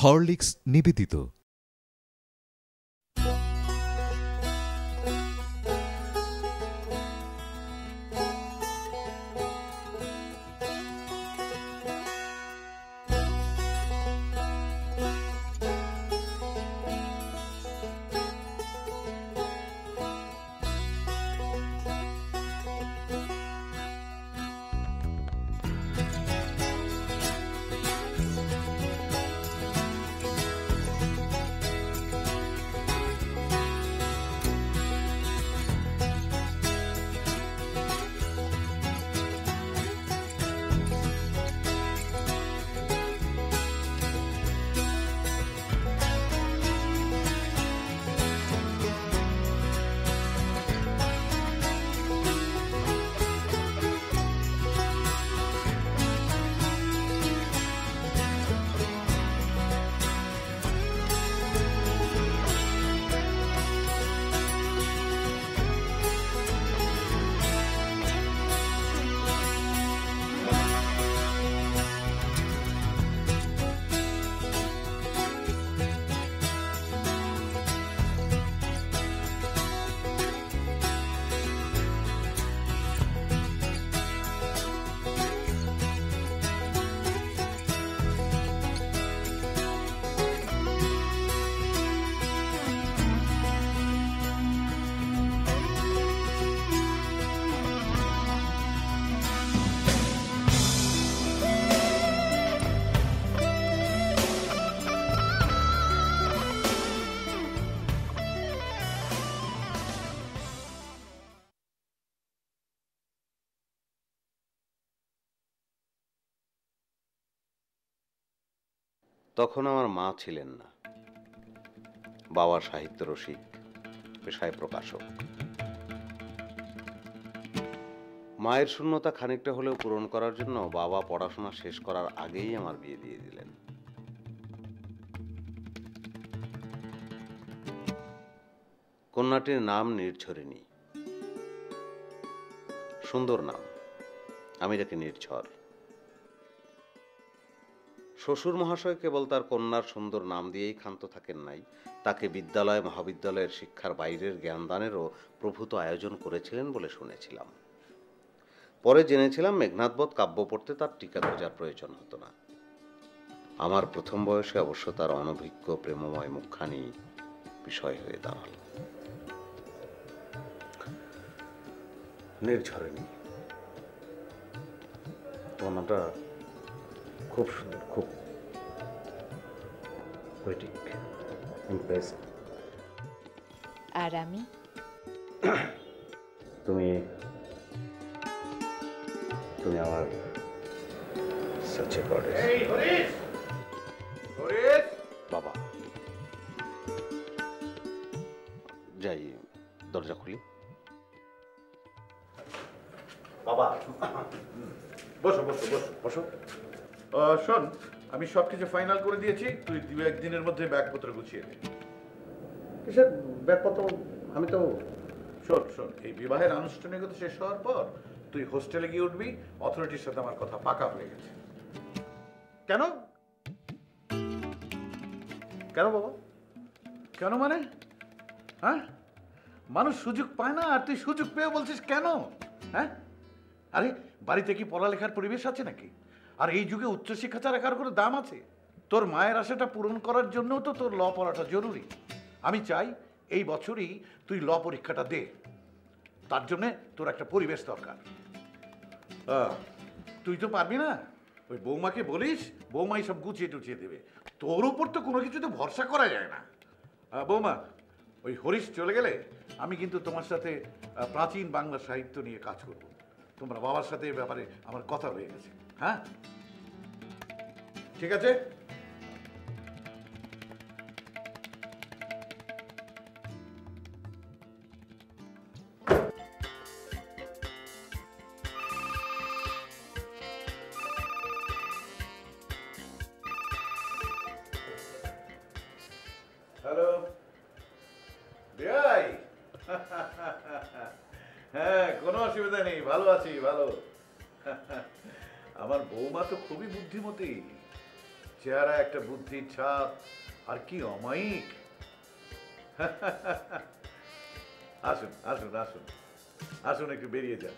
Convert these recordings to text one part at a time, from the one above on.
Horlicks নিবেদিত। তখন আমার মা ছিলেন না, বাবা সাহিত্য রসিক, পেশায় প্রকাশক। মায়ের শূন্যতা খানিকটা হলেও পূরণ করার জন্য বাবা পড়াশোনা শেষ করার আগেই আমার বিয়ে দিয়ে দিলেন। কন্যাটির নাম নির্ঝরিণী, সুন্দর নাম, আমি তাকে নির্ঝর। শ্বশুর মহাশয় কেবল তার কন্যার সুন্দর নাম দিয়েই ক্ষান্ত থাকেন নাই, তাকে বিদ্যালয় মহাবিদ্যালয়ের শিক্ষার বাইরের জ্ঞানদানেরও প্রভূত আয়োজন করেছিলেন বলে শুনেছিলাম। পরে জেনেছিলাম মেঘনাদবধ কাব্য পড়তে তার টিকা খোঁজার প্রয়োজন হতো না। আমার প্রথম বয়সে অবশ্য তার অনভিজ্ঞ প্রেমময় মুখখানি বিষয় হয়ে দাঁড়াল। নির্ঝরিণী, তোমার নামটা খুব সুন্দর, খুব পোয়েটিক, ইমপ্রেসিভ। আর আমি? তুমি তুমি আমার সাচে গডেস। এই হরিশ, হরিশ বাবা, যাই দরজা খুলি। বাবা, বসো বসো বসো বসো। শোন, আমি সবকিছু ফাইনাল করে দিয়েছি, তুই 2-1 দিনের মধ্যে ব্যাগপত্র গুছিয়ে নে। কিসের ব্যাগপত্র? আমি তো শোন শোন, এই বিবাহের আনুষ্ঠানিকতা শেষ হওয়ার পর তুই হোস্টেলে গিয়ে উঠবি। অথরিটির সাথে আমার কথা পাকা হয়ে গেছে। কেন কেন বাবা? কেন মানে? হ্যাঁ, মানুষ সুযোগ পায় না আর তুই সুযোগ পেয়ে বলছিস কেন? হ্যাঁ, আরে বাড়িতে কি পড়ালেখার পরিবেশ আছে নাকি? আর এই যুগে উচ্চশিক্ষা ছাড়া কার কোনো দাম আছে? তোর মায়ের আশাটা পূরণ করার জন্যও তো তোর ল পড়াটা জরুরি। আমি চাই এই বছরই তুই ল পরীক্ষাটা দে। তার জন্যে তোর একটা পরিবেশ দরকার। তুই তো পারবি না, ওই বৌমাকে বলিস, বৌমাই সব গুছিয়ে টুচিয়ে দেবে। তোর উপর তো কোনো কিছুতে ভরসা করা যায় না। বৌমা, ওই হরিশ চলে গেলে আমি কিন্তু তোমার সাথে প্রাচীন বাংলা সাহিত্য নিয়ে কাজ করব। তোমার বাবার সাথে এই ব্যাপারে আমার কথা হয়ে গেছে। হ্যাঁ, ঠিক আছে? হ্যালো ভাই। হ্যাঁ, কোনো অসুবিধা নেই, ভালো আছি, ভালো। আমার বৌমা তো খুবই বুদ্ধিমতী, চেহারা একটা বুদ্ধির ছাপ, আর কি অমায়িক। আসুন আসুন আসুন আসুন, একটু বেরিয়ে যান।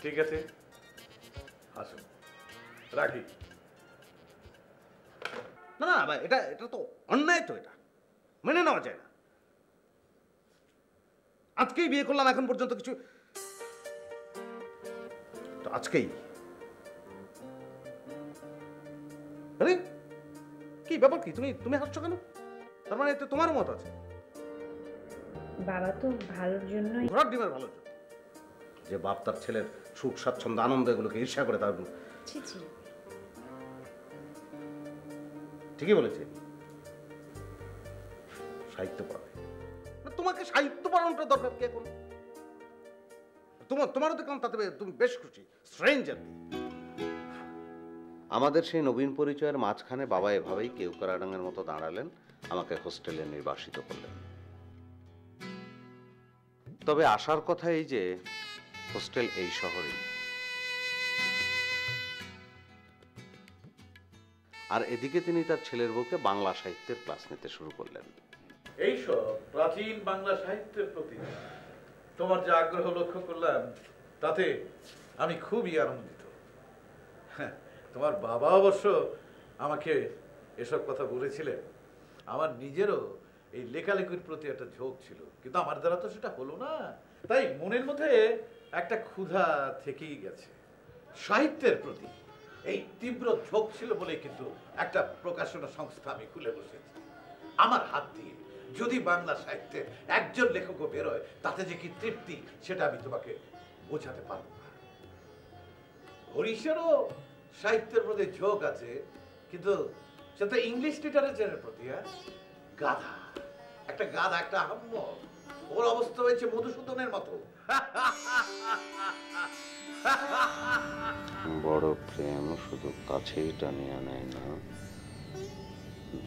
ঠিক আছে, আসুন, রাখি। না না ভাই, এটা এটা তো অন্যায়, তো এটা মেনে নেওয়া যায় না। আজকেই বিয়ে করলাম, এখন পর্যন্ত কিছু, তো আজকেই। আরে কি ব্যাপার, কি তুমি তুমি হাসছো কেন? তার মানে এতে তোমারও মত আছে? বাবা তো ভালোর জন্যই। ঘোড়ার ডিমের ভালো জন্য। যে বাপ তার ছেলের সুখ স্বাচ্ছন্দ্য আনন্দ এগুলোকে ঈর্ষা করে, তার ছি ছি। ঠিকই বলেছে, সাহিত্য পড়াবে। তোমাকে সাহিত্য পড়ানোটা দরকার কে এখন? তোমারও তো কেমন, তাতে তুমি বেশ খুশি, স্ট্রেঞ্জার। আমাদের সেই নবীন পরিচয়ের মাঝখানে বাবা এভাবেই কেউকরাডাঙ্গের মতো দাঁড়ালেন, আমাকে হোস্টেলে নির্বাসিত করলেন। তবে আসার কথা এই যে হোস্টেল এই শহরেই, আর এদিকে তিনি তার ছেলের বউকে বাংলা সাহিত্যের ক্লাস নিতে শুরু করলেন। এইসব প্রাচীন বাংলা সাহিত্যের প্রতি তোমার যে আগ্রহ লক্ষ্য করলাম, তাতে আমি খুবই আনন্দিত। হ্যাঁ, তোমার বাবা অবশ্য আমাকে এসব কথা বলেছিলেন। আমার নিজেরও এই লেখালেখির প্রতি একটা ঝোঁক ছিল, কিন্তু আমার দ্বারা তো সেটা হলো না। তাই মনের মধ্যে একটা ক্ষুধা থেকেই গেছে সাহিত্যের প্রতি। এই তীব্র ঝোঁক ছিল বলেই কিন্তু একটা প্রকাশনা সংস্থা আমি খুলে বসেছি। আমার হাত দিয়ে যদি বাংলা সাহিত্যের একজন লেখকও বেরোয়, তাতে যে কি তৃপ্তি, সেটা আমি তোমাকে বোঝাতে পারবো না। হরিশেরও সাহিত্যের প্রতি ঝোঁক আছে, কিন্তু সেটা ইংলিশ লিটারেচারের প্রতি। গাধা, একটা গাধা, একটা আহাম্মক। ওর অবস্থা হয়েছে মধুসূদনের মতো। বড় প্রেম শুধু কাছেই টানিয়া নেয় না,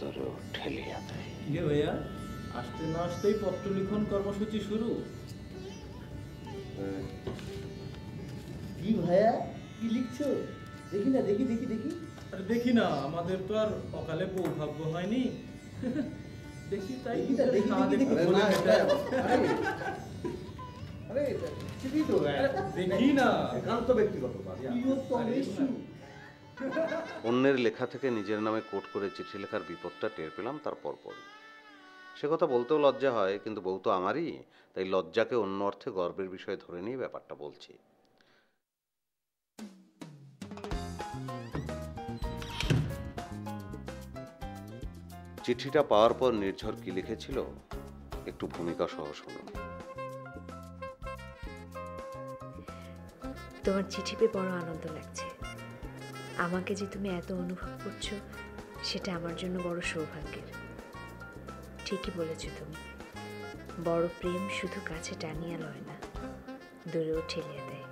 ধরে ঠেলিয়া দেয়। কিরে ভাইয়া, আসতে না আসতেই পত্র লিখন কর্মসূচি শুরু? কি ভাইয়া, কি লিখছো? দেখি না, দেখি দেখি দেখি। আরে দেখি না, আমাদের তো আর অকালে সৌভাগ্য হয়নি। দেখি তাই দেখি না, দেখি না দেখি দেখি দেখি। বলে আরে, এটা। আরে চিঠি তো দেখি না, একান্ত ব্যক্তিগত ব্যাপার। প্রিয়তমেষু। অন্যের লেখা থেকে নিজের নামে কোট করে চিঠি লেখার বিপদটা টের পেলাম তার পরপরই। সে কথা বলতেও লজ্জা হয়, কিন্তু বউ তো আমারই, তাই লজ্জাকে অন্য অর্থে গর্বের বিষয় ধরে নিয়ে ব্যাপারটা বলছি। চিঠিটা পাওয়ার পর নির্ঝর কি লিখেছিল একটু ভূমিকা সহ শুনুন। তোমার চিঠি পেয়ে বড় আনন্দ লাগছে। আমাকে যে তুমি এত অনুভব করছো, সেটা আমার জন্য বড় সৌভাগ্যের। ঠিকই বলেছো তুমি, বড় প্রেম শুধু কাছে টানিয়া লয় না, দূরেও ঠেলিয়া দেয়।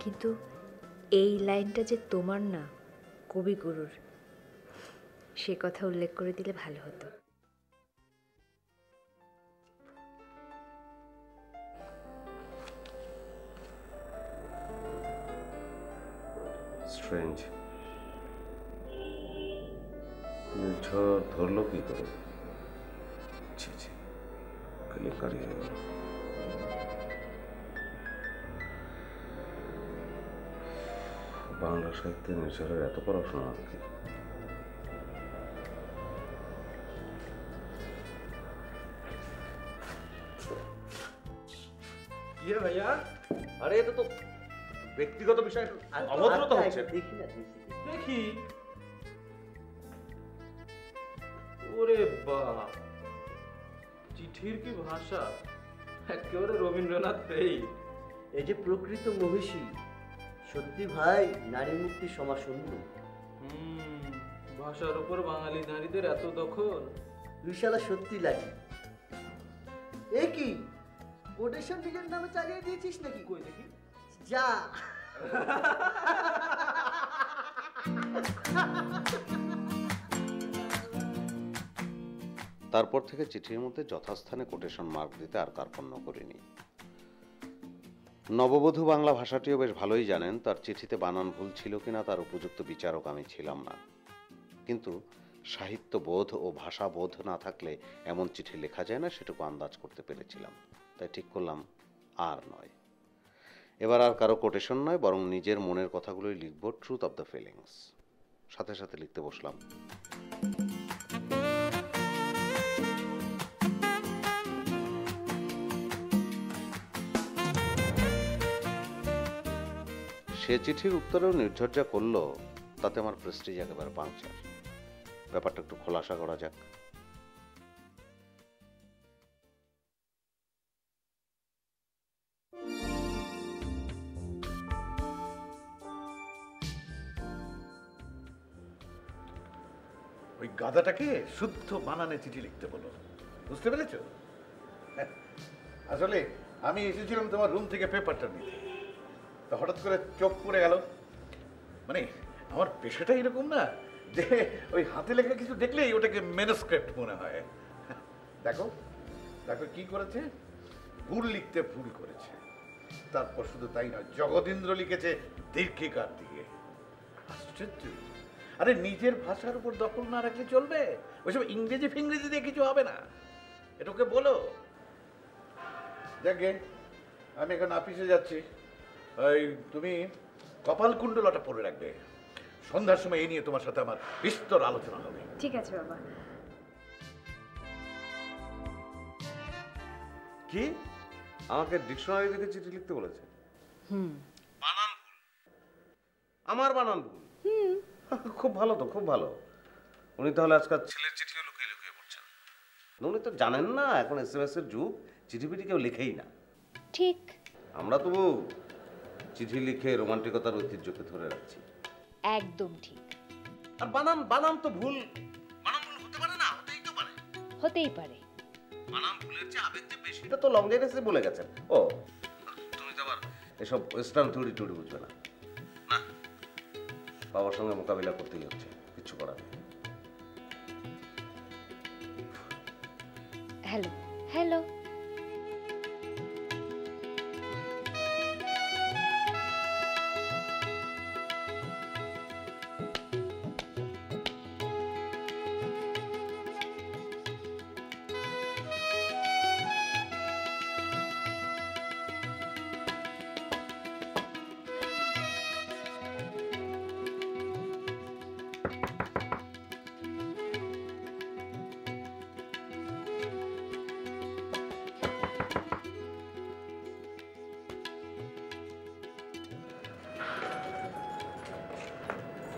কিন্তু এই লাইনটা যে তোমার না, কবিগুরুর, সে কথা উল্লেখ করে দিলে ভালো হতো। স্ট্রেঞ্জ, নির্ঝর ধরলো কি করে? ছি ছি, কেলেঙ্কারি হয়ে গেল। বাংলা সাহিত্যে নির্ঝরের এত পড়াশোনা আর কি। ইয়ে ভাইয়া, আরে এটা তো ব্যক্তিগত বিষয়, অভদ্রতা হচ্ছে। দেখি না, দেখি দেখি। ওরে বাহ, চিঠির কি ভাষা, একেবারে রবীন্দ্রনাথ পেই। এই যে প্রকৃত মহিষী, সত্যি ভাই, নারী মুক্তি সমাসন্ন। ভাষার উপর বাঙালি নারীদের এত দখল। তুই শালা সত্যি লাগে। এ কি কোটেশন নিজের নামে চালিয়ে দিয়েছিস নাকি? কই দেখি। যা। তারপর থেকে চিঠির মধ্যে যথাস্থানে কোটেশন মার্ক দিতে আর কার্পণ্য করিনি। নববধূ বাংলা ভাষাটিও বেশ ভালোই জানেন, তার চিঠিতে বানান ভুল ছিল কিনা তার উপযুক্ত বিচারক আমি ছিলাম না। কিন্তু সাহিত্যবোধ ও ভাষাবোধ না থাকলে এমন চিঠি লেখা যায় না সেটুকু আন্দাজ করতে পেরেছিলাম। তাই ঠিক করলাম আর নয়, এবার আর কারো কোটেশন নয়, বরং নিজের মনের কথাগুলোই লিখব, ট্রুথ অফ দ্য ফিলিংস। সাথে সাথে লিখতে বসলাম। সে চিঠির উত্তরেও নির্ঝর যা করলো তাতে আমার প্রেস্টিজ একেবারে পাংচার। ব্যাপারটা একটু খোলাসা করা যাক। ওই গাধাটাকে শুদ্ধ বানানে চিঠি লিখতে বলো, বুঝতে পেরেছো? আসলে আমি এসেছিলাম তোমার রুম থেকে পেপারটা নিতে, তো হঠাৎ করে চোখ পড়ে গেল। মানে আমার পেশাটা এরকম না যে ওই হাতে লেখা কিছু দেখলেই ওটাকে ম্যানুস্ক্রিপ্ট মনে হয়। দেখো দেখো কি করেছে, ভুল লিখতে ভুল করেছে। তারপর শুধু তাই নয়, জগদীন্দ্র লিখেছে দীর্ঘিকার দিয়ে। আশ্চর্য! আরে নিজের ভাষার উপর দখল না রাখলে চলবে? ওইসব ইংরেজি ফিংরেজি দিয়ে কিছু হবে না, এটাকে বলো। দেখে আমি এখন অফিসে যাচ্ছি, ওই তুমি কপাল কুণ্ডলটা পরে রাখবে। সন্ধ্যার সময় এই নিয়ে তোমার সাথে আমার বিস্তর আলোচনা হবে। ঠিক আছে বাবা। কি আমাকে ডিকশনারি থেকে চিঠি লিখতে বলেছে? বানান ভুল? আমার বানান ভুল? খুব ভালো তো, খুব ভালো। উনি তাহলে আজকাল ছেলের চিঠিও লুকিয়ে লুকিয়ে পড়ছেন। উনি তো জানেন না এখন SMS এর যুগ, চিঠি পিঠি কেউ লিখেই না। ঠিক। আমরা তবু চিঠি লিখে রোমান্টিকতার ঐতিহ্যকে ধরে রাখছি। একদম ঠিক। আর বানান বানান তো ভুল, বানান ভুল হতে পারে না? হতেই তো পারে। হতেই পারে। বানান ভুলের যে আবেগ যে বেশি, এটা তো লংগেনেসে বলে গেছেন। ও তুমি তো আবার এসব ওয়েস্টার্ন থিওরি টুরি বুঝবে না। না, বাবার সঙ্গে মোকাবিলা করতেই হচ্ছে, কিছু করার নেই। Hello hello.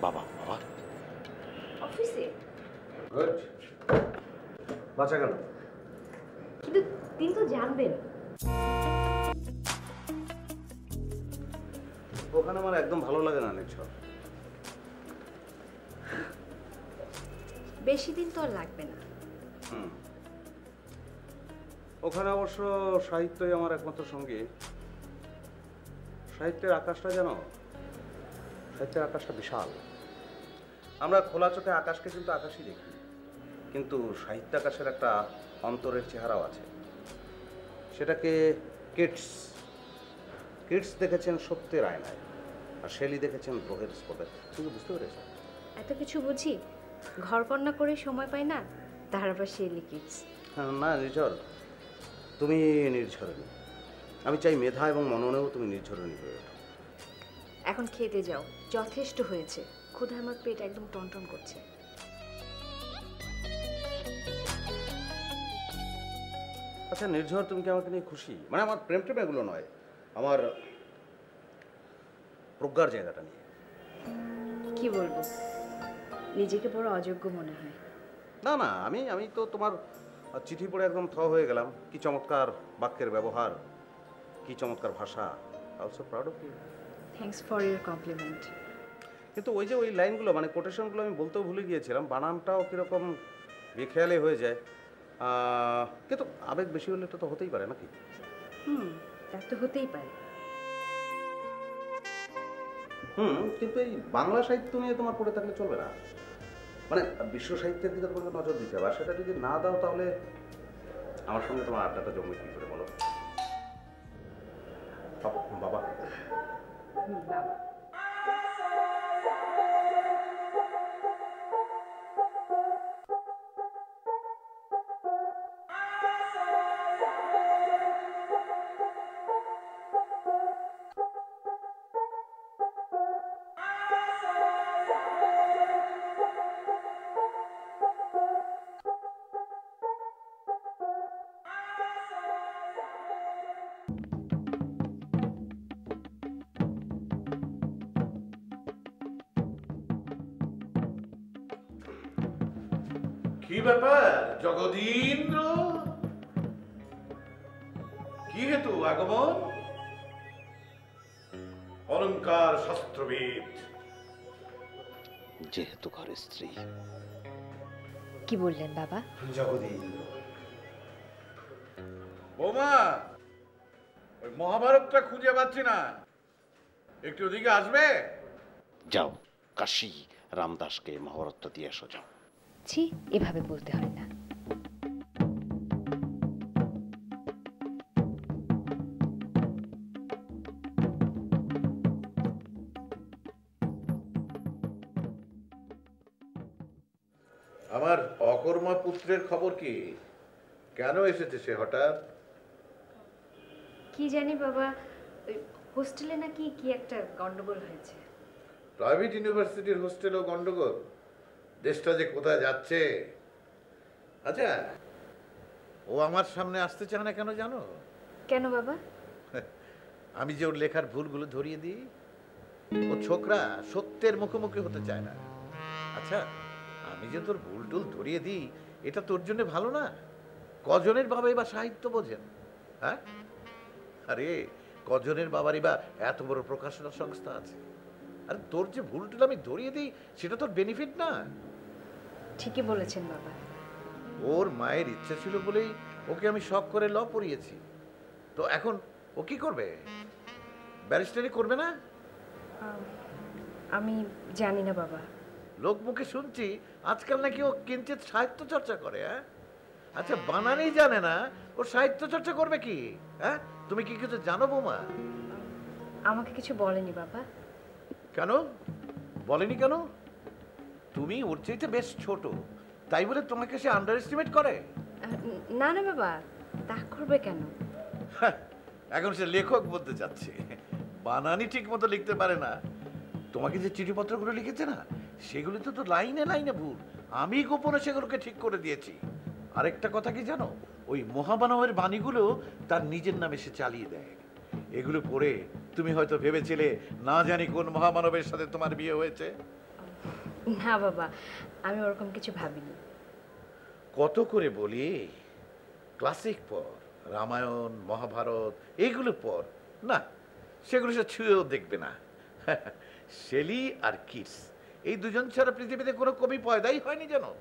বাবা বাবা, অফিসে? গুড। বাঁচা গেল। কিন্তু তিনি তো জানবেন। ওখানে আমার একদম ভালো লাগে না নিচ্ছ। বেশি দিন তো আর লাগবে না। ওখানে অবশ্য সাহিত্যই আমার একমাত্র সঙ্গী। সাহিত্যের আকাশটা জানো, সাহিত্যের আকাশটা বিশাল। আমরা খোলা চোখে আকাশকে কিন্তু আকাশই দেখি, কিন্তু সাহিত্য আকাশের একটা অন্তরের চেহারাও আছে। সেটাকে কিটস দেখেছেন সত্যের আয়নায়, আর শেলি দেখেছেন গ্রহের স্পটে। তুমি বুঝতে পেরেছ? এত কিছু বুঝি, ঘরকন্যা করে সময় পাই না, তার আবার সে লিখিস। না নির্ঝর, তুমি নির্ঝরণী। আমি চাই মেধা এবং মননেও তুমি নির্ঝরণী হয়ে ওঠো। এখন খেতে যাও, যথেষ্ট হয়েছে। ক্ষুধায় আমার পেট একদম টনটন করছে। আচ্ছা নির্ঝর, তুমি কি আমাকে নিয়ে খুশি? মানে আমার প্রেম টেম এগুলো নয়, আমার প্রজ্ঞার জায়গাটা নিয়ে। কি বলবো, নিজেকে বড় অযোগ্য মনে হয়। না না, আমি তো তোমার চিঠি পড়ে একদম থ হয়ে গেলাম। কি চমৎকার বাক্যের ব্যবহার, কি চমৎকার ভাষা। Also proud of you. Thanks for your compliment. কিন্তু ওই যে ওই লাইনগুলো, মানে কোটেশনগুলো আমি বলতেও ভুলে গিয়েছিলাম। বানানটাও কীরকম বেখেয়ালে হয়ে যায়। কিন্তু আবেগ বেশি হলে এটা তো হতেই পারে নাকি? তা তো হতেই পারে। কিন্তু এই বাংলা সাহিত্য নিয়ে তোমার পড়ে থাকলে চলবে না। মানে বিশ্ব সাহিত্যের দিকে তোমাকে নজর দিতে হবে। আর সেটা যদি না দাও তাহলে আমার সঙ্গে তোমার আড্ডাটা জমবে কী করে বলো? বাবা। কি ব্যাপার জগদীন্দ্র, কি হেতু আগমন? অলংকার শাস্ত্রবিদ যেহেতু ঘরের স্ত্রী। কি বললেন বাবা? জগদীন্দ্র, বৌমা, ওই মহাভারতটা খুঁজে পাচ্ছি না, একটু ওদিকে আসবে? যাও, কাশী রামদাসকে মহাভারতটা দিয়ে এসো, যাও। ছি, এভাবে বলতে হয় না। আমার অকর্মা পুত্রের খবর কি? কেন এসেছে সে হঠাৎ? কি জানি বাবা, হোস্টেলে নাকি কি একটা গন্ডগোল হয়েছে। প্রাইভেট ইউনিভার্সিটির হোস্টেলও গন্ডগোল? দেশটা যে কোথায় যাচ্ছে। আচ্ছা, ও আমার সামনে আসতে চায় না কেন জানো? কেন বাবা? আমি যে ওর লেখার ভুলগুলো ধরিয়ে দিই। ও ছোকরা সত্যের মুখোমুখি হতে চায় না। আচ্ছা, আমি যে তোর ভুল টুল ধরিয়ে দিই, এটা তোর জন্য ভালো না? কজনের বাবাই বা সাহিত্য বোঝেন? হ্যাঁ, আরে কজনের বাবারই বা এত বড় প্রকাশনা সংস্থা আছে। আর তোর যে ভুল টুল আমি ধরিয়ে দিই, সেটা তোর বেনিফিট না। ঠিকই বলেছেন বাবা। ওর মায়ের ইচ্ছা ছিল বলেই ওকে আমি শখ করে ল পড়িয়েছি। তো এখন ও কি করবে? ব্যারিস্টারি করবে না? আমি জানি না বাবা। লোক মুখে শুনছি আজকাল নাকি ও কিঞ্চিত সাহিত্য চর্চা করে। হ্যাঁ, আচ্ছা, বানানই জানে না, ও সাহিত্য চর্চা করবে কি? হ্যাঁ, তুমি কি কিছু জানো বৌমা? আমাকে কিছু বলেনি বাবা। কেন বলেনি কেন? তুমি ওর চাইতে বেশ ছোট, তাই বলে তোমাকে সে আন্ডার এস্টিমেট করে? না না বাবা, তা করবে কেন? হ্যাঁ, এখন সে লেখক বলতে যাচ্ছে, বানানই ঠিক মতো লিখতে পারে না। তোমাকে যে চিঠিপত্রগুলো লিখেছে না, সেগুলো তো লাইনে লাইনে ভুল। আমি গোপনে সেগুলোকে ঠিক করে দিয়েছি। আরেকটা কথা কি জানো, ওই মহামানবের বাণীগুলো তার নিজের নামে সে চালিয়ে দেয়। এগুলো পড়ে তুমি হয়তো ভেবেছিলে না জানি কোন মহামানবের সাথে তোমার বিয়ে হয়েছে। না বাবা, আমি ওরকম কিছু ভাবিনি। কত করে বলি, ক্লাসিক পড়, রামায়ণ মহাভারত এইগুলো পড়। না, সেগুলো সে ছুঁয়েও দেখবে না। শেলি আর কিটস, এই দুজন ছাড়া পৃথিবীতে কোনো কবি পয়দাই হয়নি জানো।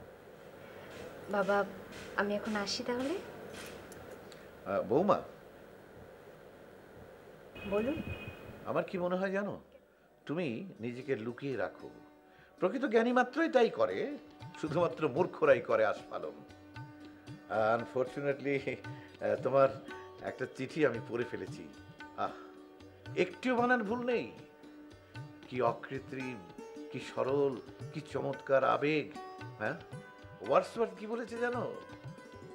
বাবা, আমি এখন আসি তাহলে। বৌমা, বলুন। আমার কি মনে হয় জানো, তুমি নিজেকে লুকিয়ে রাখো। প্রকৃত জ্ঞানী মাত্রই তাই করে, শুধুমাত্র মূর্খরাই করে আস্ফালন। আনফর্চুনেটলি তোমার একটা চিঠি আমি পড়ে ফেলেছি। আহ, একটিও বানান ভুল নেই। কি অকৃত্রিম, কি সরল, কি চমৎকার আবেগ। হ্যাঁ, ওয়ার্ডসওয়ার্থ কি বলেছে জানো?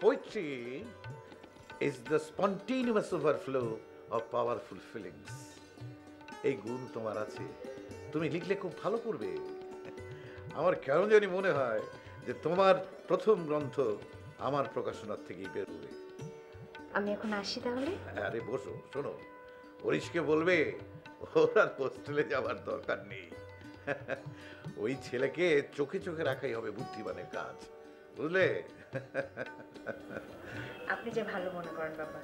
Poetry is the spontaneous overflow of powerful feelings. এই গুণ তোমার আছে, তুমি লিখলে খুব ভালো করবে। আমার কেন জানি মনে হয় যে তোমার প্রথম গ্রন্থ আমার প্রকাশনার থেকেই বেরোবে। আমি এখন আসি তাহলে। আরে বসো, শোনো, হরিশকে বলবে ওর আর হোস্টেলে যাওয়ার দরকার নেই। ওই ছেলেকে চোখে চোখে রাখাই হবে বুদ্ধিমানের কাজ, বুঝলে? আপনি যে ভালো মনে করেন বাবা।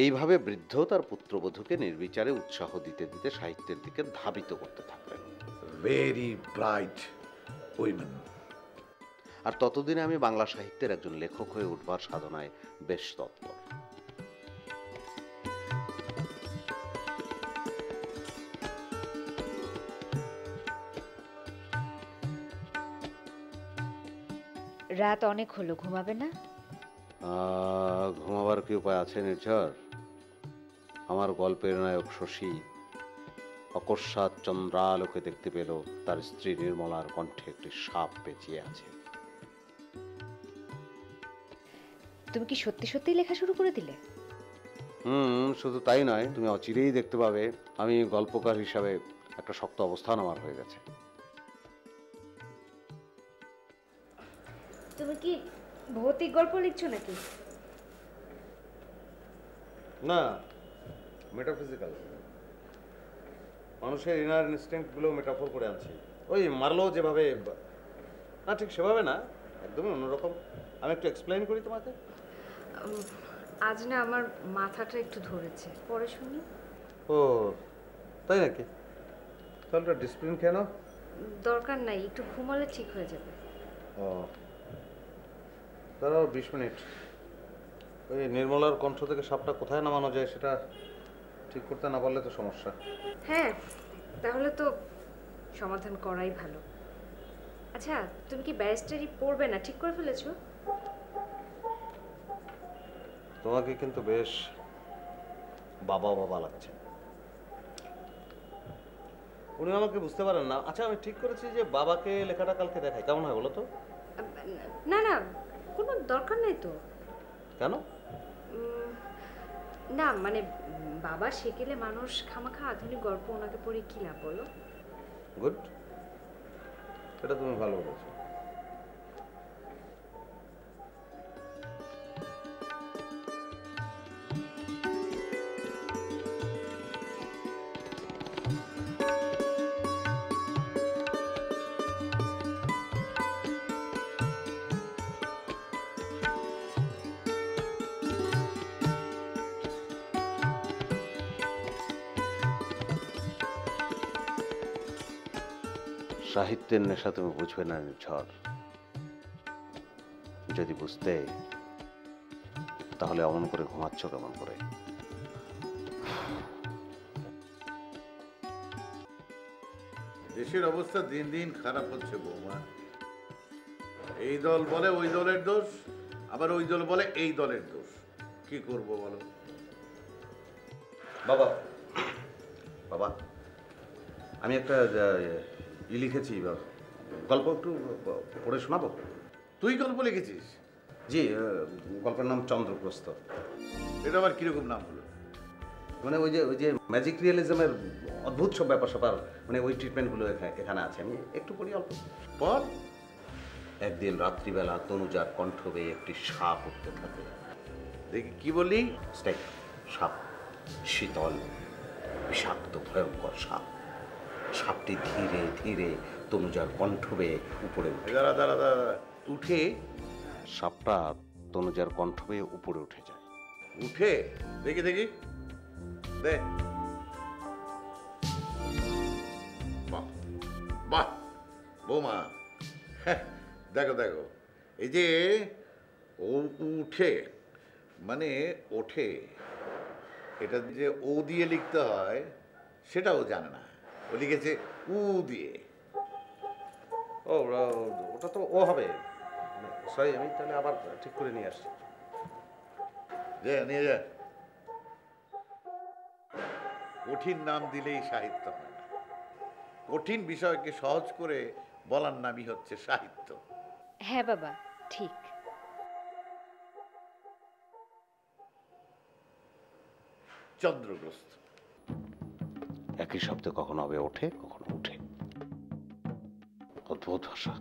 এইভাবে বৃদ্ধ তার পুত্রবধূকে নির্বিচারে উৎসাহ দিতে দিতে সাহিত্যের দিকে ধাবিত করতে থাকলেন। Very bright women. আর ততদিনে আমি বাংলা সাহিত্যের একজন লেখক হয়ে উঠবার সাধনায় বেশ তৎপর। রাত অনেক হলো, ঘুমাবে না? ঘুমাবার কি উপায় আছে নির্ঝর? আমার গল্পের নায়ক শশী অকস্মাৎ চন্দ্রালোকে দেখতে পেল তার স্ত্রী নির্মলার কণ্ঠে একটি সাপ পেঁচিয়ে আছে। তুমি কি সত্যি সত্যি লেখা শুরু করে দিলে? শুধু তাই নয়, তুমি অচিরেই দেখতে পাবে আমি গল্পকার হিসাবে একটা শক্ত অবস্থান আমার হয়ে গেছে। তুমি কি ভৌতিক গল্প লিখছো নাকি? না, মেটাফিজিক্যাল। মানুষের ইনার ইনস্টিংক্টগুলো মেটাফোর করে আনছি। ওই মারলো যেভাবে, না ঠিক সেভাবে না, একদমই অন্যরকম। আমি একটু এক্সপ্লেইন করি তোমাকে। আজ না আমার মাথাটা একটু ধরেছে, পরে শুনি। ও তাই নাকি? তাহলে ডিসিপ্লিন কেন? দরকার নাই, একটু ঘুমালে ঠিক হয়ে যাবে। ও দাঁড়াও 20 মিনিট। ওই নির্মলার কণ্ঠ থেকে সাপটা কোথায় নামানো যায় সেটা ঠিক করতে না পারলে তো সমস্যা। হ্যাঁ, তাহলে তো সমাধান করাই ভালো। আচ্ছা, তুমি কি ব্যারিস্টারি পড়বে না ঠিক করে ফেলেছো? তোমাকে কিন্তু বেশ বাবা বাবা লাগছে। উনি আমাকে বুঝতে পারেন না। আচ্ছা, আমি ঠিক করেছি যে বাবাকে লেখাটা কালকে দেখাই, কেমন হয় বলো তো? না না, কোনো দরকার নাই তো। কেন? না মানে বাবা শেখেলে মানুষ খামাখা আধুনিক গল্প ওনাকে পড়ে কি লাভ বলো? গুড, এটা তুমি ভালো বলেছো। সাহিত্যের নেশা তুমি বুঝবে না নির্ঝর। যদি বুঝতে, তাহলে অমন করে ঘুমাচ্ছ কেমন করে? দেশের অবস্থা দিন দিন খারাপ হচ্ছে বৌমা। এই দল বলে ওই দলের দোষ, আবার ওই দল বলে এই দলের দোষ। কি করব বলো? বাবা বাবা, আমি একটা লিখেছি, গল্প একটু পড়ে শোনাবো? তুই গল্প লিখেছিস? জি, গল্পের নাম চন্দ্রপ্রস্থ। এটা আবার কিরকম নাম হলো? মানে ওই যে ম্যাজিক রিয়েলিজমের অদ্ভুত সব ব্যাপার স্যাপার, মানে ওই ট্রিটমেন্টগুলো এখানে আছে। আমি একটু পড়ি অল্প। পর একদিন রাত্রিবেলা তনুজার কণ্ঠ বেয়ে একটি সাপ উঠতে থাকে। দেখি কি বললি? স্নেক, সাপ, শীতল, বিষাক্ত, ভয়ঙ্কর সাপ। সাপটি ধীরে ধীরে তনুজার কণ্ঠ বেয়ে উপরে উঠে। দাঁড়া দাঁড়া দাঁড়া, উঠে? সাপটা তনুজার কণ্ঠ বেয়ে উপরে উঠে যায়। উঠে? দেখি দেখি, দে। বাহ বাহ বৌমা, দেখো দেখো, এই যে ও উঠে মানে ওঠে, এটা যে ও দিয়ে লিখতে হয় সেটা ও জানে না, ও লিখেছে উ দিয়ে। ও ওটা তো ও হবে। সরি, আমি তাহলে আবার ঠিক করে নিয়ে আসছি। যে নিয়ে যা। কঠিন নাম দিলেই সাহিত্য হয় না, কঠিন বিষয়কে সহজ করে বলার নামই হচ্ছে সাহিত্য। হ্যাঁ বাবা, ঠিক। চন্দ্রগ্রস্ত। একই শব্দ কখনো হবে ওঠে, কখনো উঠে। অদ্ভুত ভাষা।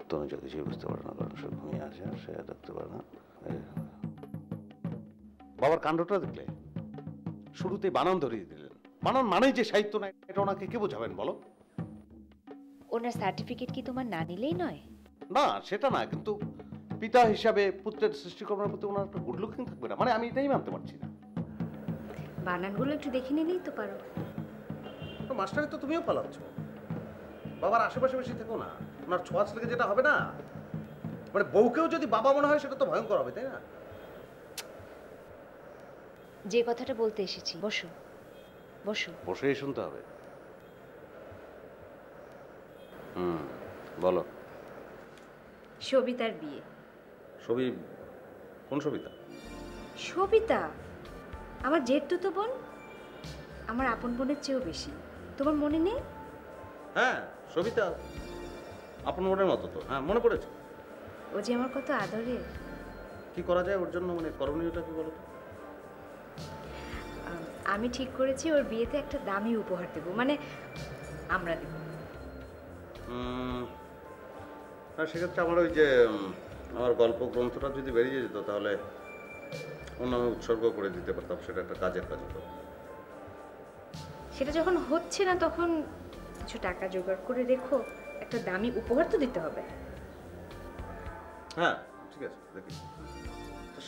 তনুজা কিছুই বুঝতে পারে না, কারণ সে ঘুমিয়ে আছে, সে দেখতে পারে না। বাবার কাণ্ডটা দেখলে? শুরুতে বানান ধরিয়ে দিলেন। বানান মানেই যে সাহিত্য না, এটা ওনাকে কে বোঝাবেন বলো? ওনার সার্টিফিকেট কি তোমার না নিলেই নয়? না, সেটা না, কিন্তু পিতা হিসাবে পুত্রের সৃষ্টিকর্মের প্রতি ওনার একটা গুড লুকিং থাকবে না, মানে আমি এটাই মানতে পারছি না। বানানগুলো একটু দেখে নিলেই তো পারো। মাস্টারে তো তুমিও পালাচ্ছ। বাবার আশেপাশে বেশি থেকো না, ওনার ছোঁয়াচ থেকে যেটা হবে না, মানে বউকেও যদি বাবা মনে হয় সেটা তো ভয়ঙ্কর হবে, তাই না? যে কথাটা বলতে এসেছি, বসো বসো। বসেই শুনতে হবে। বলো। সবিতার বিয়ে। ছবি কোন সবিতা? সবিতা আমার জেঠতুতো বোন, আমার আপন বোনের চেয়েও বেশি। তোমার মনে নেই? হ্যাঁ সবিতা, আপন মনের মতো তো, হ্যাঁ মনে পড়েছে। ও যে আমার কত আদরের। কি করা যায় ওর জন্য, মানে করণীয়টা কি বলো তো? আমি ঠিক করেছি ওর বিয়েতে একটা দামি উপহার দেব, মানে আমরা দেব। সেক্ষেত্রে আমার ওই যে আমার গল্প গ্রন্থটা যদি বেরিয়ে যেত তাহলে অন্য আমি উৎসর্গ করে দিতে পারতাম, সেটা একটা কাজের কাজ হতো। সেটা যখন হচ্ছে না তখন কিছু টাকা জোগাড় করে রেখো, একটা দামি উপহার তো দিতে হবে। হ্যাঁ ঠিক আছে, দেখি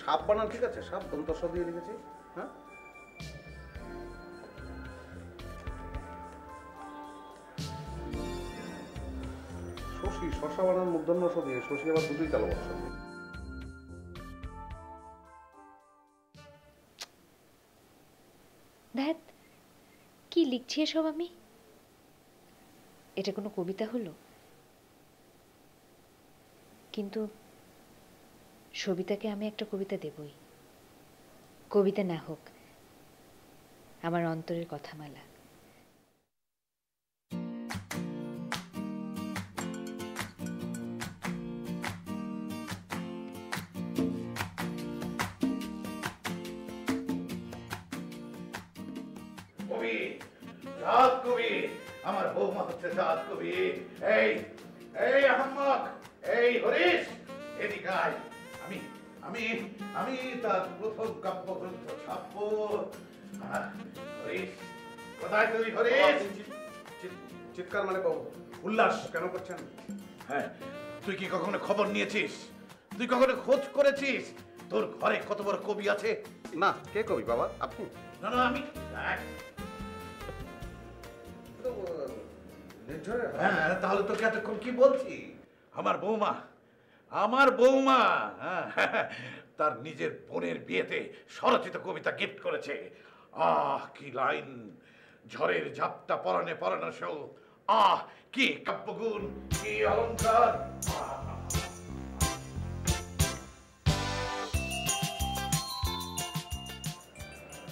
সাপ বানান, ঠিক আছে, সাপ দন্তস্ব দিয়ে লিখেছি। হ্যাঁ শশী, শশা বানান মূর্ধন্য স দিয়ে, শশী আবার দুটোই কালো বর্ষ দিয়ে। দেখ কি লিখছি এসব আমি। এটা কোনো কবিতা হলো? কিন্তু সবিতাকে আমি একটা কবিতা দেবই, কবিতা না হোক আমার অন্তরের কথামালা। কবি, জাত কবি, আমার বৌমা হচ্ছে জাত কবি। এই এই আহম্মক, এই হরিশ, এদিকে আয়। আমি আমি আমি তার প্রথম কাব্যগ্রন্থ ছাপবো। হরিশ, কোথায় তুই হরিশ? চিৎকার মানে উল্লাস কেন করছেন? হ্যাঁ, তুই কি কখনো খবর নিয়েছিস? তুই কখনো খোঁজ করেছিস তোর ঘরে কত বড় কবি আছে? না, কে কবি বাবা? আপনি? না না, আমি হ্যাঁ, তাহলে তোকে এতক্ষণ কি বলছি? আমার বৌমা, আমার বৌমা তার নিজের বোনের বিয়েতে স্বরচিত কবিতা গিফট করেছে। আহ কি লাইন! ঝড়ের ঝাপটা পরানে পরানো শো। আহ কি কাব্যগুণ, কি অলংকার!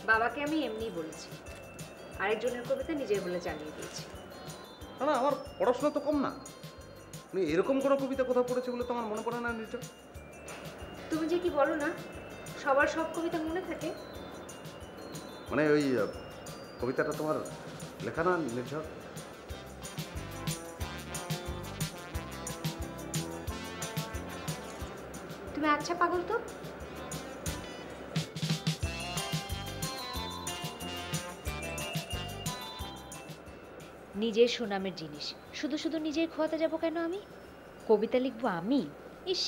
বাবাকে আমি এমনিই বলেছি, আরেকজনের কবিতা নিজের বলে চালিয়ে দিয়েছি। না না, আমার পড়াশোনা তো কম না, মানে এরকম কোনো কবিতা কোথাও পড়েছে বলে তো আমার মনে পড়ে না নিশ্চয়। তুমি যে কি বলো না, সবার সব কবিতা মনে থাকে। মানে ওই কবিতাটা তোমার লেখা না নির্ঝর? তুমি আচ্ছা পাগল তো। নিজের সুনামের জিনিস শুধু শুধু নিজের খোয়াতে যাব কেন? আমি কবিতা লিখবো আমি? ইস,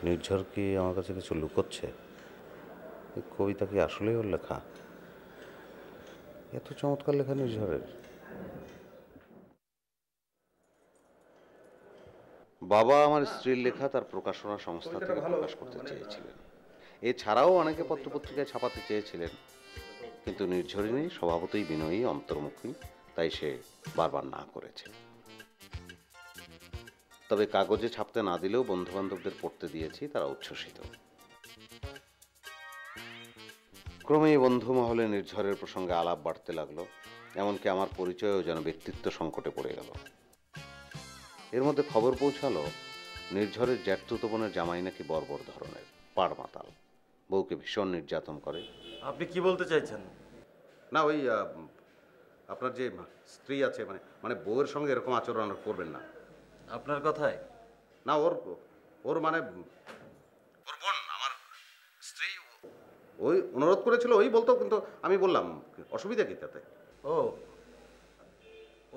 নির্ঝর কি আমার কাছে কিছু লুকোচ্ছে? এই কবিতা কি আসলেই ওর লেখা? এত চমৎকার লেখা নির্ঝরের। বাবা আমার স্ত্রীর লেখা তার প্রকাশনা সংস্থা থেকে প্রকাশ করতে চেয়েছিলেন। এছাড়াও অনেকে পত্রপত্রিকায় ছাপাতে চেয়েছিলেন, কিন্তু নির্ঝরিণী স্বভাবতই বিনয়ী, অন্তর্মুখী, তাই সে বারবার না করেছে। তবে কাগজে ছাপতে না দিলেও বন্ধুবান্ধবদের পড়তে দিয়েছি, তারা উচ্ছ্বসিত। ক্রমেই বন্ধু মহলে নির্ঝরের প্রসঙ্গে আলাপ বাড়তে লাগলো, এমনকি আমার পরিচয়ও যেন ব্যক্তিত্ব সংকটে পড়ে গেল। এর মধ্যে খবর পৌঁছালো নির্ঝরের জ্যাঠতুতো বোনের জামাই নাকি বর্বর ধরনের, পাড় মাতাল, বউকে ভীষণ নির্যাতন করে। আপনি কি বলতে চাইছেন? না ওই আপনার যে স্ত্রী আছে, মানে মানে বউয়ের সঙ্গে এরকম আচরণ করবেন না। আপনার কথায়? না, ওর ওর মানে ওর বোন, আমার স্ত্রী, ওই অনুরোধ করেছিল, ওই বলতো, কিন্তু আমি বললাম অসুবিধা কি তাতে? ও,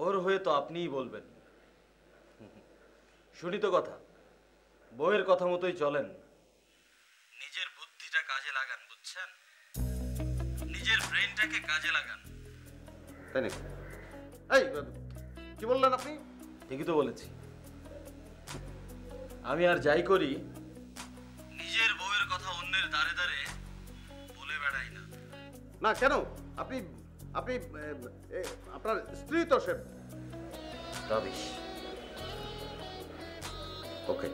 ওর হয়ে তো আপনিই বলবেন। শুনি তো কথা, বউয়ের কথা মতোই চলেন। নিজের বুদ্ধিটা কাজে লাগান, বুঝছেন? নিজের ব্রেনটাকে কাজে লাগান। তাই নাকি? এই কি বললেন আপনি? ঠিকই তো বলেছি। আমি আর যাই করি, নিজের বউয়ের কথা অন্যের দাঁড়ে দাঁড়ে বলে বেড়াই না। না কেন? আপনি আপনি আপনার স্ত্রী তো সে। রবিশ। ওকে,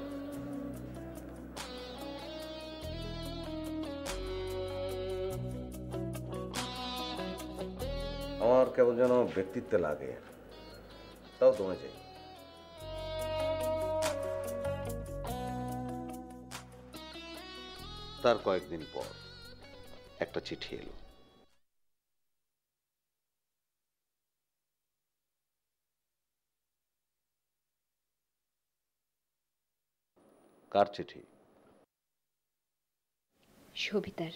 আমার কেমন যেন ব্যক্তিত্বে লাগে, তাও দমে যাই। তার কয়েকদিন পর একটা চিঠি এলো। কার চিঠি? সবিতার।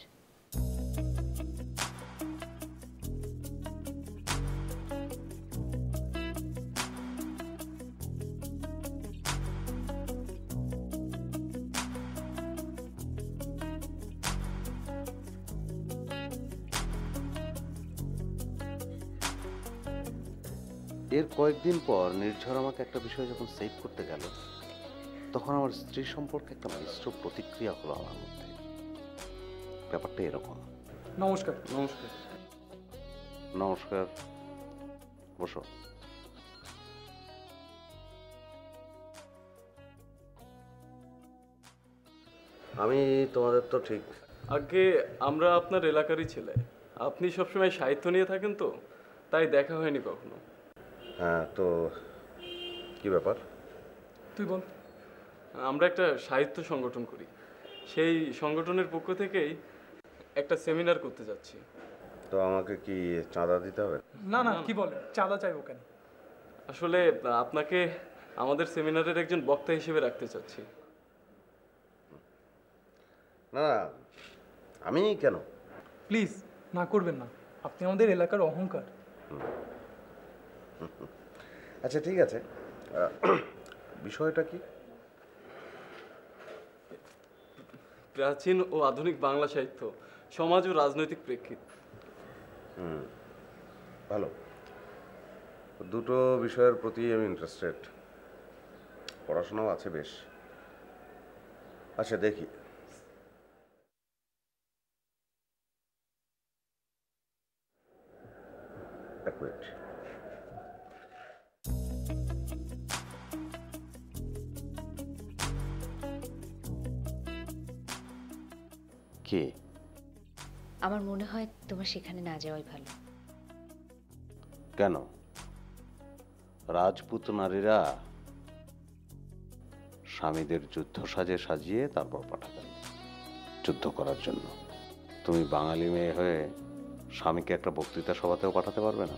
এর কয়েকদিন পর নির্ঝর আমাকে একটা বিষয় যখন সেভ করতে গেল, তখন আমার স্ত্রী সম্পর্কে একটা মিশ্র প্রতিক্রিয়া হলো আমার মধ্যে। ব্যাপারটা এরকম। নমস্কার। নমস্কার। নমস্কার, বসো। আমি তোমাদের তো ঠিক। আগে আমরা আপনার এলাকারই ছেলে, আপনি সবসময় সাহিত্য নিয়ে থাকেন তো, তাই দেখা হয়নি কখনো। হ্যাঁ, তো কি ব্যাপার? তুই বল। আমরা একটা সাহিত্য সংগঠন করি, সেই সংগঠনের পক্ষ থেকেই একটা সেমিনার করতে যাচ্ছি। তো আমাকে কি চাঁদা দিতে হবে? না না, কি বলে, চাঁদা চাইবো কেন? আসলে আপনাকে আমাদের সেমিনারের একজন বক্তা হিসেবে রাখতে চাচ্ছি। না না, আমি কেন? প্লিজ না করবেন না, আপনি আমাদের এলাকার অহংকার। আচ্ছা ঠিক আছে, বিষয়টা কি? প্রাচীন ও আধুনিক বাংলা সাহিত্য, সমাজ ও রাজনৈতিক প্রেক্ষিত। ভালো, দুটো বিষয়ের প্রতি আমি ইন্টারেস্টেড, পড়াশোনাও আছে বেশ। আচ্ছা দেখি। এক মিনিট। কে? আমার মনে হয় তোমার সেখানে না যাওয়াই ভালো। কেন? রাজপুত নারীরা স্বামীদের যুদ্ধ সাজে সাজিয়ে তারপর পাঠাতেন যুদ্ধ করার জন্য। তুমি বাঙালি মেয়ে হয়ে স্বামীকে একটা বক্তৃতা সভাতেও পাঠাতে পারবে না?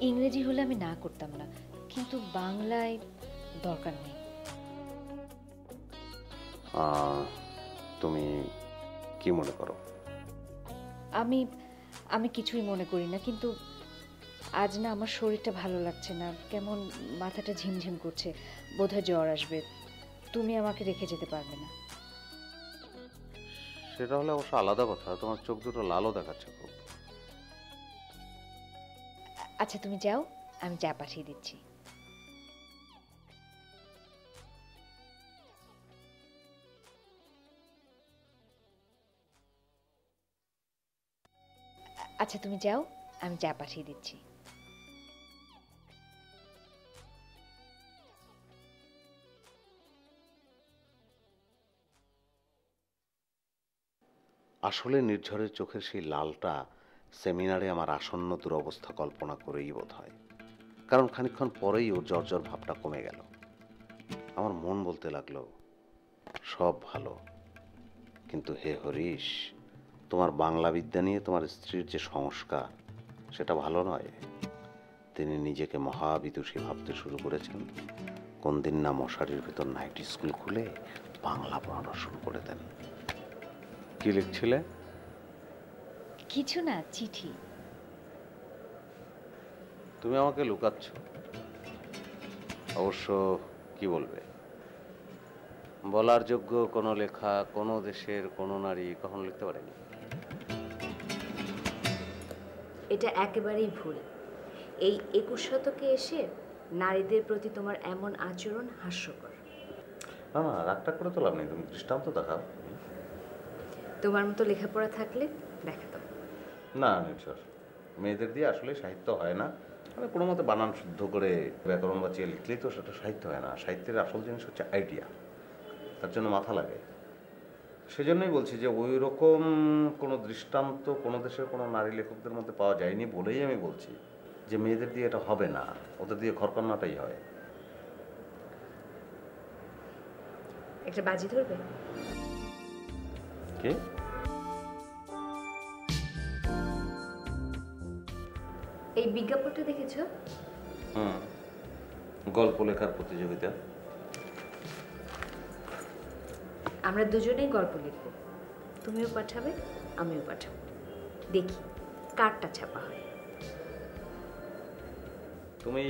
ইংরেজি হলে আমি না করতাম না, কিন্তু বাংলায় দরকার নেই। তুমি কি মনে করো? আমি আমি কিছুই মনে করি না, কিন্তু আজ না আমার শরীরটা ভালো লাগছে না, কেমন মাথাটা ঝিমঝিম করছে, বোধহয় জ্বর আসবে। তুমি আমাকে রেখে যেতে পারবে না। সেটা হলে অবশ্য আলাদা কথা, তোমার চোখ দুটো লালও দেখাচ্ছে খুব। আচ্ছা তুমি যাও, আমি চা পাঠিয়ে দিচ্ছি। আচ্ছা তুমি যাও, আমি চা পাঠিয়ে দিচ্ছি। আসলে নির্ঝরের চোখের সেই লালটা সেমিনারে আমার আসন্ন দুরবস্থা কল্পনা করেই বোধ হয়, কারণ খানিকক্ষণ পরেই ওর জ্বর ভাবটা কমে গেল। আমার মন বলতে লাগলো, সব ভালো, কিন্তু হে হরিশ, তোমার বাংলা বিদ্যা নিয়ে তোমার স্ত্রীর যে সংস্কার, সেটা ভালো নয়। তিনি নিজেকে মহাবিদুষী ভাবতে শুরু করেছেন। কোন দিন না মশারির ভেতর নাইটি স্কুল খুলে বাংলা পড়ানো শুরু করে দেন। কি লিখছিলে? কিছু না, চিঠি। তুমি আমাকে লুকাচ্ছ। অবশ্য কি বলবে? বলার যোগ্য কোনো লেখা কোনো দেশের কোনো নারী কখনো লিখতে পারেনি। এটা একেবারেই ভুল। এই 21 শতকে এসে নারীদের প্রতি তোমার এমন আচরণ হাস্যকর। না না, রাগটা করে তো লাভ নেই, তুমি দৃষ্টান্ত দেখাও। তোমার মতো লেখাপড়া থাকলে দেখাতাম। না নির্ঝর, মেয়েদের দিয়ে আসলে সাহিত্য হয় না। মানে কোনো মতে বানান শুদ্ধ করে ব্যাকরণ বাঁচিয়ে লিখলেই তো সেটা সাহিত্য হয় না। সাহিত্যের আসল জিনিস হচ্ছে আইডিয়া, তার জন্য মাথা লাগে। সেজন্যই বলছি যে ওই রকম কোনো দৃষ্টান্ত কোনো দেশের কোনো নারী লেখকদের মধ্যে পাওয়া যায়নি বলেই আমি বলছি যে মেয়েদের দিয়ে এটা হবে না, ওদের দিয়ে ঘরকন্নাটাই হয়। একটা বাজি ধরবে? কে? এই বিজ্ঞাপনটা দেখেছো? গল্প লেখার প্রতিযোগিতা। আমরা দুজনেই গল্প লিখব, তুমিও পাঠাবে আমিও পাঠাবো, দেখি কারটা ছাপা হয়। তুমি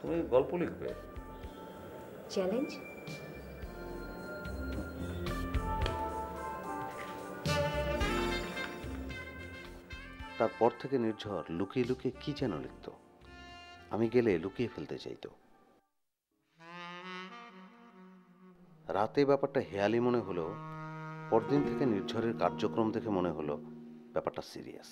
তুমি গল্প লিখবে? চ্যালেঞ্জ? তারপর থেকে নির্ঝর লুকিয়ে লুকিয়ে কি যেন লিখত, আমি গেলে লুকিয়ে ফেলতে চাইতো। রাতে ব্যাপারটা হেয়ালি মনে হলো, পরদিন থেকে নির্ঝরের কার্যক্রম দেখে মনে হলো ব্যাপারটা সিরিয়াস।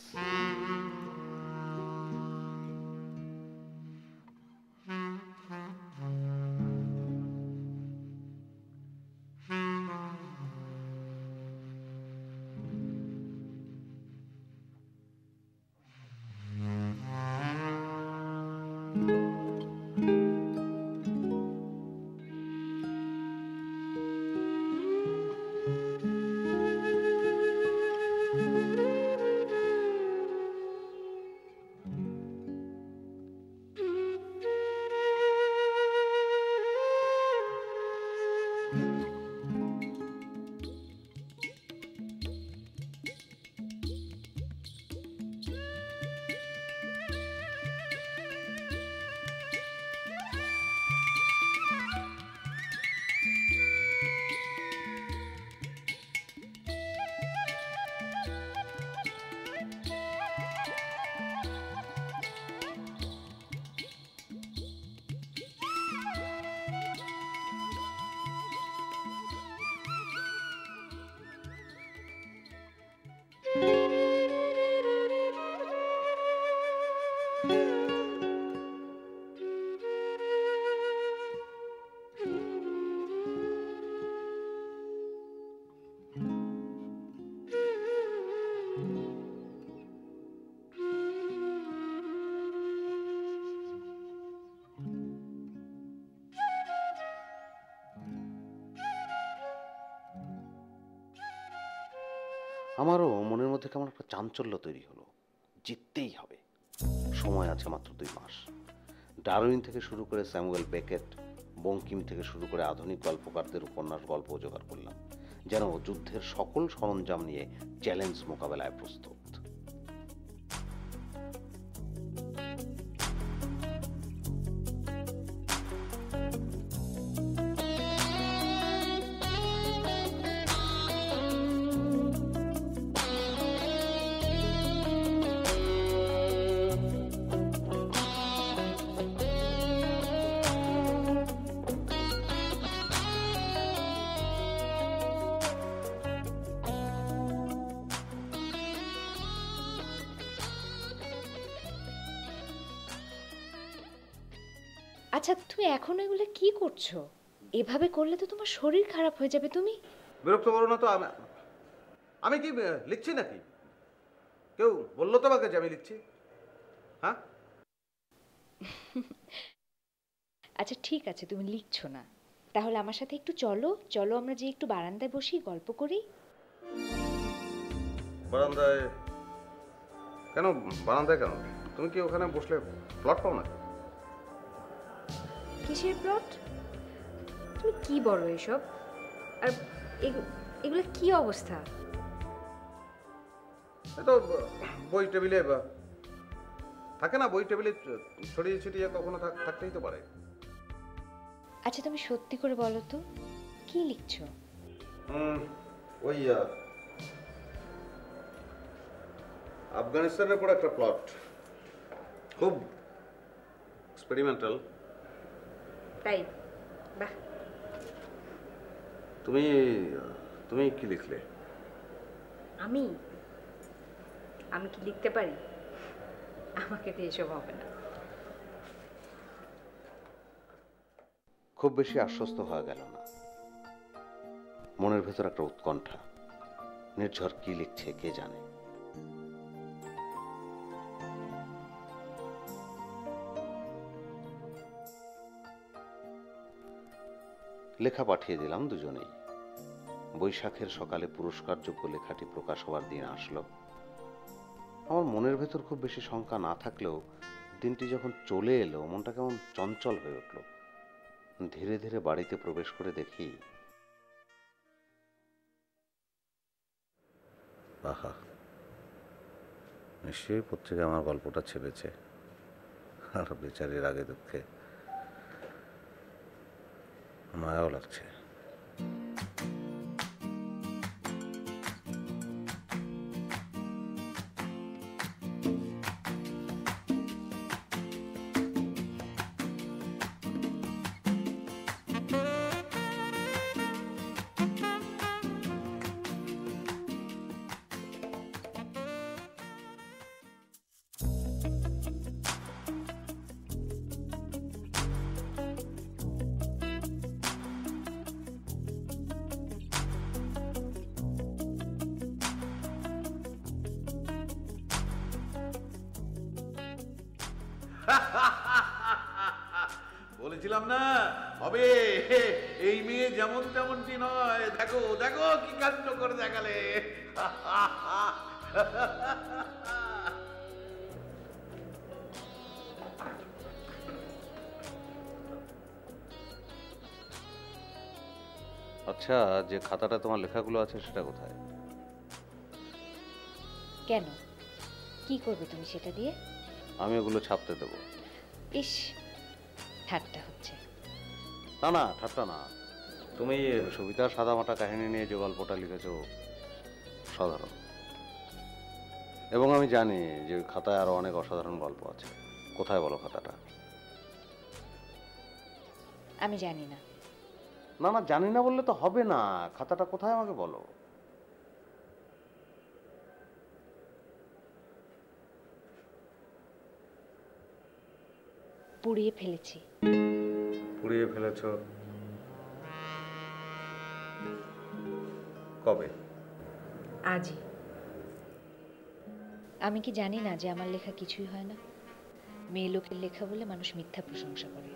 আমারও মনের মধ্যে কেমন একটা চাঞ্চল্য তৈরি হলো, জিততেই হবে। সময় আছে মাত্র 2 মাস। ডারউইন থেকে শুরু করে স্যামুয়েল বেকেট, বঙ্কিম থেকে শুরু করে আধুনিক গল্পকারদের উপন্যাস গল্প জোগাড় করলাম, যেন যুদ্ধের সকল সরঞ্জাম নিয়ে চ্যালেঞ্জ মোকাবেলায় প্রস্তুত। আচ্ছা তুমি এখন এগুলো কি করছো? এভাবে করলে তো তোমার শরীর খারাপ হয়ে যাবে। তুমি বিরক্ত করো না তো। আমি কি লিখছি নাকি? কেউ বললো তোমাকে যে আমি লিখছি? হ্যাঁ, আচ্ছা ঠিক আছে, তুমি লিখছো না, তাহলে আমার সাথে একটু চলো, চলো আমরা যে একটু বারান্দায় বসি গল্প করি। বারান্দায় কেন? বারান্দায় কেন? তুমি কি ওখানে বসলে প্লট পাও না? কিসের প্লট? তুমি কি বলো এসব? আর এগুলো কি অবস্থা? তো বই টেবিলে থাকে না, বই টেবিলে ছড়িয়ে ছিটিয়ে কখনো থাকতেই তো পারে। আচ্ছা তুমি সত্যি করে বলো তো কি লিখছো? ওই আফগানিস্তানের পর একটা প্লট, খুব এক্সপেরিমেন্টাল। তাই? বাহ। তুমি তুমি কি লিখলে? আমি কি লিখতে পারি? আমাকে তো এসব হবে না। খুব বেশি আশ্বস্ত হওয়া গেল না। মনের ভেতর একটা উৎকণ্ঠা। নির্ঝর কি লিখছে কে জানে। লেখা পাঠিয়ে দিলাম দুজনেই। বৈশাখের সকালে পুরস্কারযোগ্য লেখাটি প্রকাশ হওয়ার দিন আসলো। আমার মনের ভেতর খুব বেশি শঙ্কা না থাকলেও দিনটি যখন চলে এলো মনটা কেমন চঞ্চল হয়ে উঠল। ধীরে ধীরে বাড়িতে প্রবেশ করে দেখি, আহা, নিশ্চয়ই পত্রিকা আমার গল্পটা ছেপেছে। আর বেচারির আগে দুঃখে মায়াও লাগছে। বলেছিলাম না হবে, এই মেয়ে যেমন তেমনটি নয়। দেখো দেখো কি কাণ্ড করে দেখালে। আচ্ছা, যে খাতাটা তোমার লেখাগুলো আছে সেটা কোথায়? কেন, কি করবে তুমি সেটা দিয়ে? আমি ওগুলো ছাপতে দেবো। ইস, ঠাট্টা হচ্ছে। না না, ঠাট্টা না। তুমি সবিতার সাদামাটা কাহিনী নিয়ে যে গল্পটা লিখেছো সাধারণ, এবং আমি জানি যে ওই খাতায় আরো অনেক অসাধারণ গল্প আছে। কোথায় বলো খাতাটা? আমি জানি না। না না, জানি না বললে তো হবে না। খাতাটা কোথায় আমাকে বলো। পুড়িয়ে ফেলেছি। পুড়িয়ে ফেলেছ? কবে? আজই। আমি কি জানি না যে আমার লেখা কিছুই হয় না? মেয়ে লোকের লেখা বলে মানুষ মিথ্যা প্রশংসা করে।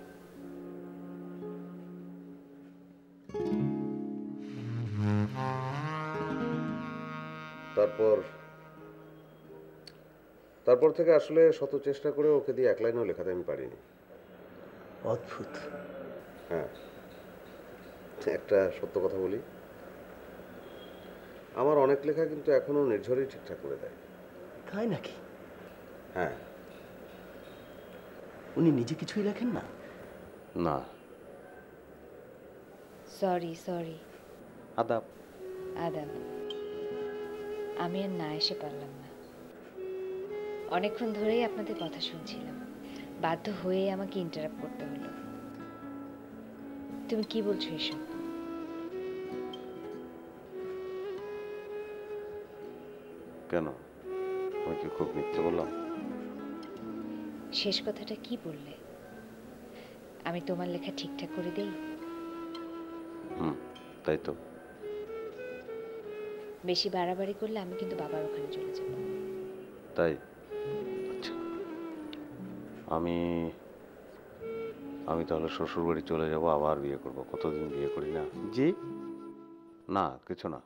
তারপর থেকে আসলে শত চেষ্টা করে ওকে দিয়ে এক লাইনও লেখাতে আমি পারিনি। অদ্ভুত। হ্যাঁ, একটা সত্য কথা বলি, আমার অনেক লেখা কিন্তু এখনো নির্ঝরই ঠিকঠাক করে দেয়। তাই নাকি? হ্যাঁ। উনি নিজে কিছুই লেখেন না? না। Sorry sorry. আদাব। আদাব। আমি আর না এসে পারলাম না। অনেকক্ষণ ধরেই আপনাদের কথা শুনছিলাম, বাধ্য হয়ে আমাকে ইন্টারাপ্ট করতে হলো। তুমি কি বলছো এসব? কেন, আমি কি খুব মিথ্যে বললাম? শেষ কথাটা কি বললে? আমি তোমার লেখা ঠিকঠাক করে দেই? তাই তো। বেশি বাড়াবাড়ি করলে আমি কিন্তু বাবার ওখানে চলে যাব। তাই? আচ্ছা, আমি তাহলে শ্বশুর বাড়ি চলে যাব, আবার বিয়ে করব। কতদিন বিয়ে করি না। জি না, কিছু না।